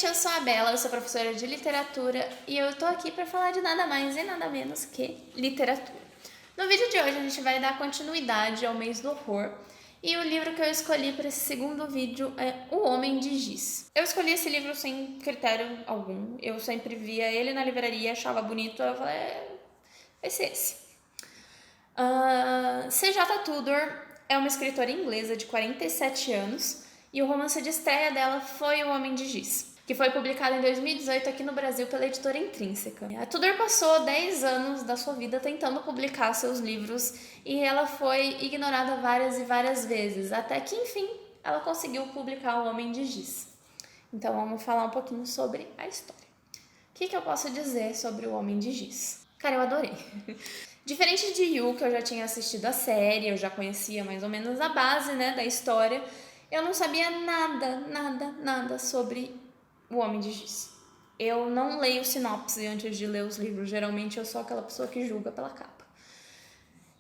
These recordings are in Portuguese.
gente, eu sou a Bela, eu sou professora de literatura e eu tô aqui para falar de nada mais e nada menos que literatura. No vídeo de hoje a gente vai dar continuidade ao mês do horror e o livro que eu escolhi para esse segundo vídeo é O Homem de Giz. Eu escolhi esse livro sem critério algum, eu sempre via ele na livraria, achava bonito, eu falei, vai ser esse. C.J. Tudor é uma escritora inglesa de 47 anos e o romance de estreia dela foi O Homem de Giz, que foi publicado em 2018 aqui no Brasil pela editora Intrínseca. A Tudor passou 10 anos da sua vida tentando publicar seus livros e ela foi ignorada várias e várias vezes, até que, enfim, ela conseguiu publicar O Homem de Giz. Então vamos falar um pouquinho sobre a história. O que eu posso dizer sobre O Homem de Giz? Cara, eu adorei. Diferente de You, que eu já tinha assistido a série, eu já conhecia mais ou menos a base, né, da história, eu não sabia nada sobre O Homem de Giz. Eu não leio sinopse antes de ler os livros, geralmente eu sou aquela pessoa que julga pela capa.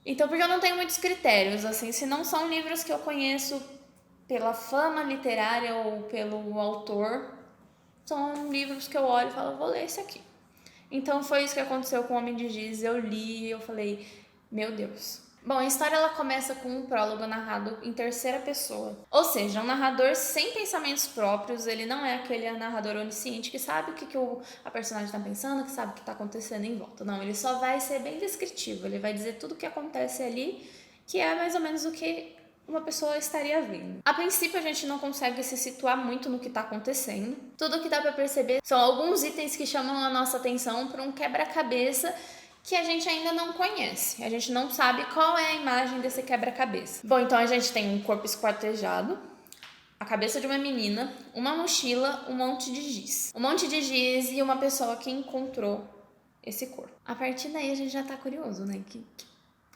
Então, porque eu não tenho muitos critérios, assim, se não são livros que eu conheço pela fama literária ou pelo autor, são livros que eu olho e falo, vou ler esse aqui. Então foi isso que aconteceu com O Homem de Giz, eu li e eu falei, meu Deus. Bom, a história ela começa com um prólogo narrado em terceira pessoa. Ou seja, um narrador sem pensamentos próprios, ele não é aquele narrador onisciente que sabe o que a personagem está pensando, que sabe o que está acontecendo em volta. Não, ele só vai ser bem descritivo, ele vai dizer tudo o que acontece ali, que é mais ou menos o que uma pessoa estaria vendo. A princípio a gente não consegue se situar muito no que está acontecendo. Tudo que dá para perceber são alguns itens que chamam a nossa atenção para um quebra-cabeça que a gente ainda não conhece. A gente não sabe qual é a imagem desse quebra-cabeça. Bom, então a gente tem um corpo esquartejado, a cabeça de uma menina, uma mochila, um monte de giz. Um monte de giz e uma pessoa que encontrou esse corpo. A partir daí a gente já tá curioso, né? O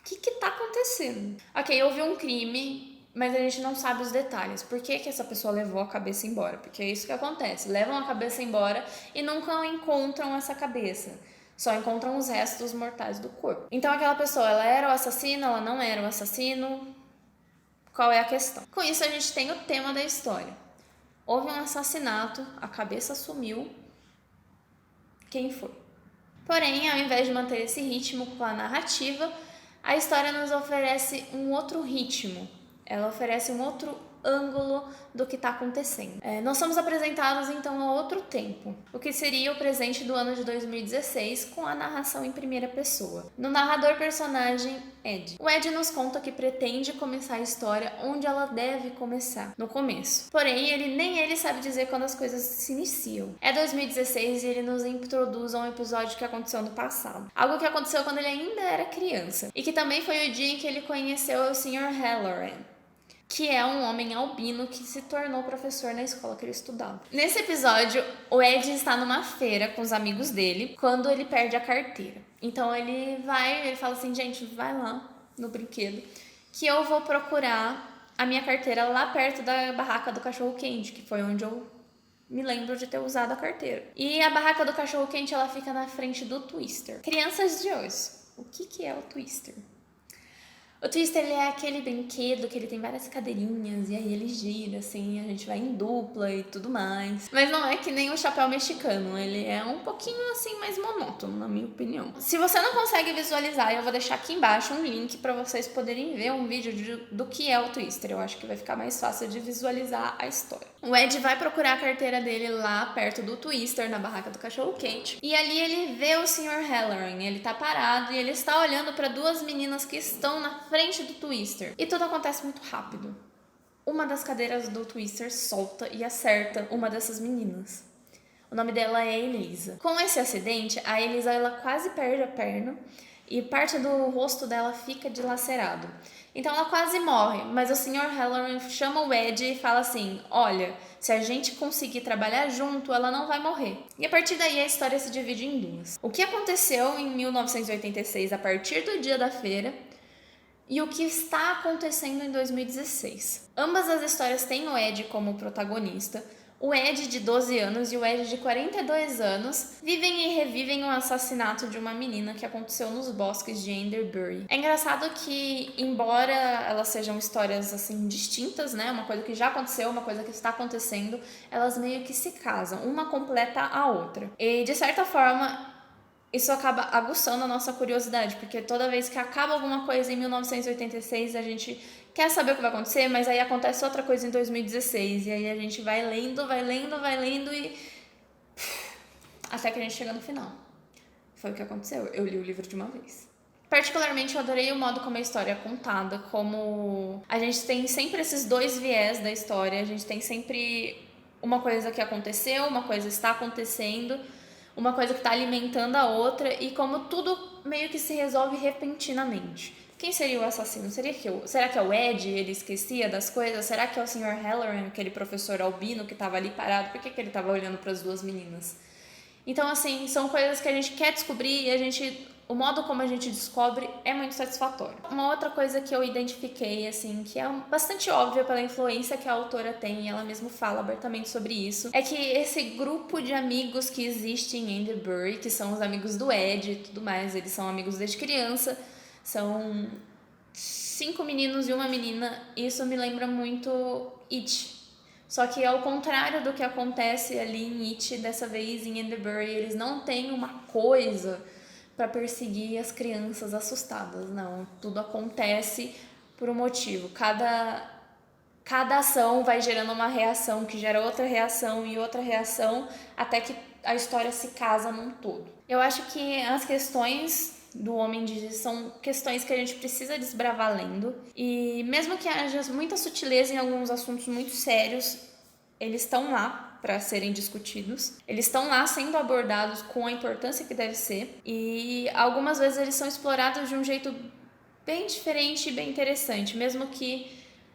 que tá acontecendo? Ok, houve um crime, mas a gente não sabe os detalhes. Por que essa pessoa levou a cabeça embora? Porque é isso que acontece. Levam a cabeça embora e nunca encontram essa cabeça. Só encontram os restos mortais do corpo. Então aquela pessoa, ela era o assassino, ela não era o assassino? Qual é a questão? Com isso a gente tem o tema da história. Houve um assassinato, a cabeça sumiu. Quem foi? Porém, ao invés de manter esse ritmo com a narrativa, a história nos oferece um outro ritmo, ela oferece um outro ângulo do que está acontecendo. Nós somos apresentados então a outro tempo, o que seria o presente do ano de 2016 com a narração em primeira pessoa. No narrador personagem Ed. O Ed nos conta que pretende começar a história onde ela deve começar, no começo. Porém, nem ele sabe dizer quando as coisas se iniciam. É 2016 e ele nos introduz a um episódio que aconteceu no passado. Algo que aconteceu quando ele ainda era criança. E que também foi o dia em que ele conheceu o Sr. Halloran, que é um homem albino que se tornou professor na escola que ele estudava. Nesse episódio, o Ed está numa feira com os amigos dele quando ele perde a carteira. Então ele fala assim, gente, vai lá no brinquedo que eu vou procurar a minha carteira lá perto da barraca do cachorro-quente, que foi onde eu me lembro de ter usado a carteira. E a barraca do cachorro-quente, ela fica na frente do Twister. Crianças de hoje, o que é o Twister? O Twister, ele é aquele brinquedo que ele tem várias cadeirinhas e aí ele gira, assim, a gente vai em dupla e tudo mais. Mas não é que nem o chapéu mexicano, ele é um pouquinho, assim, mais monótono, na minha opinião. Se você não consegue visualizar, eu vou deixar aqui embaixo um link para vocês poderem ver um vídeo do que é o Twister. Eu acho que vai ficar mais fácil de visualizar a história. O Ed vai procurar a carteira dele lá perto do Twister, na barraca do cachorro-quente. E ali ele vê o Sr. Halloran, ele tá parado e ele está olhando para duas meninas que estão na frente do Twister. E tudo acontece muito rápido. Uma das cadeiras do Twister solta e acerta uma dessas meninas. O nome dela é Elisa. Com esse acidente, a Elisa ela quase perde a perna e parte do rosto dela fica dilacerado. Então ela quase morre, mas o Sr. Halloran chama o Ed e fala assim, olha, se a gente conseguir trabalhar junto, ela não vai morrer. E a partir daí a história se divide em duas. O que aconteceu em 1986 a partir do dia da feira e o que está acontecendo em 2016. Ambas as histórias têm o Ed como protagonista. O Ed, de 12 anos, e o Ed, de 42 anos, vivem e revivem o assassinato de uma menina que aconteceu nos bosques de Enderbury. É engraçado que, embora elas sejam histórias, assim, distintas, né? Uma coisa que já aconteceu, uma coisa que está acontecendo, elas meio que se casam, uma completa a outra. E, de certa forma, isso acaba aguçando a nossa curiosidade, porque toda vez que acaba alguma coisa em 1986, a gente quer saber o que vai acontecer, mas aí acontece outra coisa em 2016, e aí a gente vai lendo e até que a gente chega no final. Foi o que aconteceu, eu li o livro de uma vez. Particularmente, eu adorei o modo como a história é contada, como a gente tem sempre esses dois viés da história, a gente tem sempre uma coisa que aconteceu, uma coisa está acontecendo, uma coisa que está alimentando a outra, e como tudo meio que se resolve repentinamente. Quem seria o assassino? Será que é o Ed? Ele esquecia das coisas? Será que é o Sr. Halloran, aquele professor albino que estava ali parado? Por que ele estava olhando para as duas meninas? Então, assim, são coisas que a gente quer descobrir e o modo como a gente descobre é muito satisfatório. Uma outra coisa que eu identifiquei, assim, que é bastante óbvia pela influência que a autora tem, e ela mesma fala abertamente sobre isso, é que esse grupo de amigos que existe em Enderbury, que são os amigos do Ed e tudo mais, eles são amigos desde criança, são 5 meninos e uma menina, isso me lembra muito It. Só que ao contrário do que acontece ali em It, dessa vez em Enderbury, eles não têm uma coisa para perseguir as crianças assustadas, não. Tudo acontece por um motivo. Cada ação vai gerando uma reação que gera outra reação e outra reação, até que a história se casa num todo. Eu acho que as questões do Homem de Giz são questões que a gente precisa desbravar lendo, e mesmo que haja muita sutileza em alguns assuntos muito sérios, eles estão lá para serem discutidos, eles estão lá sendo abordados com a importância que deve ser, e algumas vezes eles são explorados de um jeito bem diferente e bem interessante, mesmo que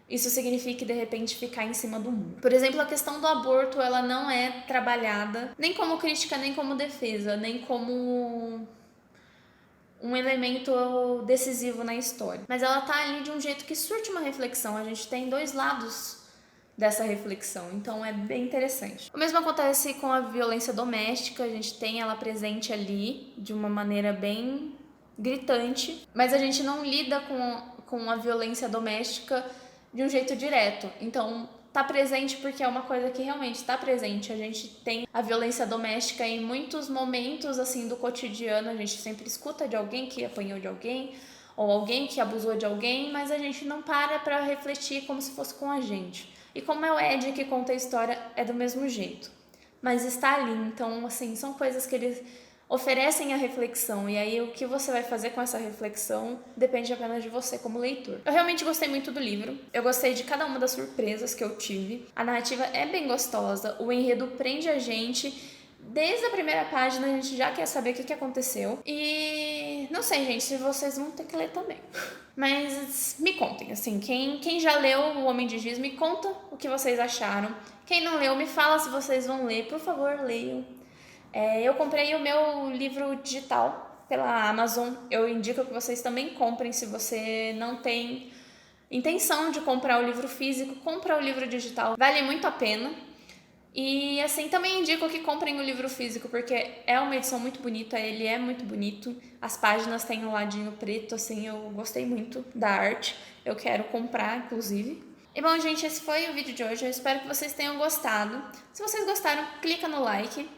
isso signifique, de repente, ficar em cima do muro. Por exemplo, a questão do aborto, ela não é trabalhada nem como crítica, nem como defesa, nem como um elemento decisivo na história. Mas ela tá ali de um jeito que surte uma reflexão. A gente tem dois lados dessa reflexão, então é bem interessante. O mesmo acontece com a violência doméstica, a gente tem ela presente ali de uma maneira bem gritante, mas a gente não lida com a violência doméstica de um jeito direto. Então, tá presente porque é uma coisa que realmente está presente. A gente tem a violência doméstica em muitos momentos assim do cotidiano, a gente sempre escuta de alguém que apanhou de alguém, ou alguém que abusou de alguém, mas a gente não para refletir como se fosse com a gente. E como é o Ed que conta a história, é do mesmo jeito. Mas está ali, então, assim, são coisas que eles oferecem a reflexão, e aí o que você vai fazer com essa reflexão depende apenas de você como leitor. Eu realmente gostei muito do livro, eu gostei de cada uma das surpresas que eu tive, a narrativa é bem gostosa, o enredo prende a gente, desde a primeira página a gente já quer saber o que aconteceu, e não sei, gente, se vocês vão ter que ler também. Mas me contem, assim, quem já leu O Homem de Giz, me conta o que vocês acharam. Quem não leu, me fala se vocês vão ler, por favor, leiam. Eu comprei o meu livro digital pela Amazon. Eu indico que vocês também comprem. Se você não tem intenção de comprar o livro físico, compra o livro digital. Vale muito a pena. E assim, também indico que comprem o livro físico, porque é uma edição muito bonita, ele é muito bonito. As páginas têm um ladinho preto, assim, eu gostei muito da arte. Eu quero comprar, inclusive. E bom, gente, esse foi o vídeo de hoje. Eu espero que vocês tenham gostado. Se vocês gostaram, clica no like.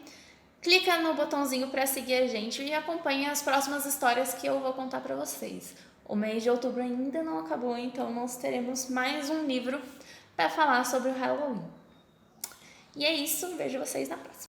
Clica no botãozinho para seguir a gente e acompanhe as próximas histórias que eu vou contar para vocês. O mês de outubro ainda não acabou, então nós teremos mais um livro para falar sobre o Halloween. E é isso, vejo vocês na próxima.